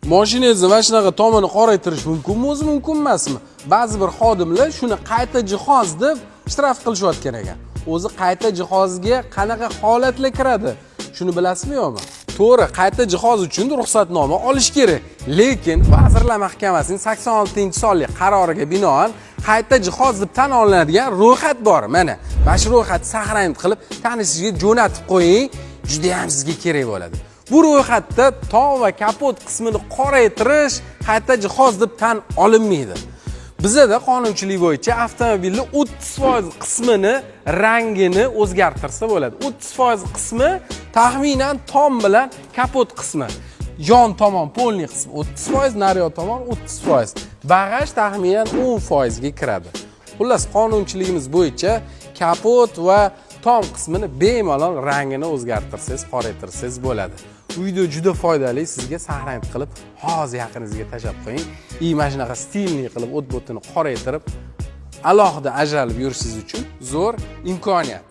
Mashinangizni mana shunaqa tomini qoraytirish mumkinmi, o'zi mumkin emasmi? Ba'zi bir xodimlar shuni qayta jihoz deb shtraf qilishayotgan ekan. O'zi qayta jihozga qanaqa holatlar kiradi? Shuni bilasizmi yo'qmi? To'g'ri, qayta jihoz uchun ruxsatnoma olish kerak. Lekin Vazirlar Mahkamasining 86-sonli qaroriga binoan qayta jihoz deb tan olinadigan ro'yxat bor. Mana shu ro'yxatni saqlanib qilib tanishingizga jo'natib qo'ying, juda ham sizga kerak bo'ladi. Bu ro'yxatda tom va kapot qismini qoraytirish qayta jihoz deb tan olinmaydi. Bizda qonunchilik bo'yicha avtomobilning 30% qismini rangini o'zgartirsa bo'ladi. 30% qismi taxminan tom bilan kapot qismi. Yon tomon polniy qismi 30%, naryoq tomon 30%. Bagaj taxminan 10% ga kiradi. Xullas qonunchiligimiz bo'yicha kapot va tom qismini bemalol rangini o'zgartirsangiz, qoraytirsangiz bo'ladi. Bu video juda foydali, sizga saqlanib qilib, hozir yaqiningizga tashab qo'ying. Mana shunaqa stilli qilib o't-bo'tini qoraytirib, alohida ajralib yurishingiz uchun zo'r imkoniyat.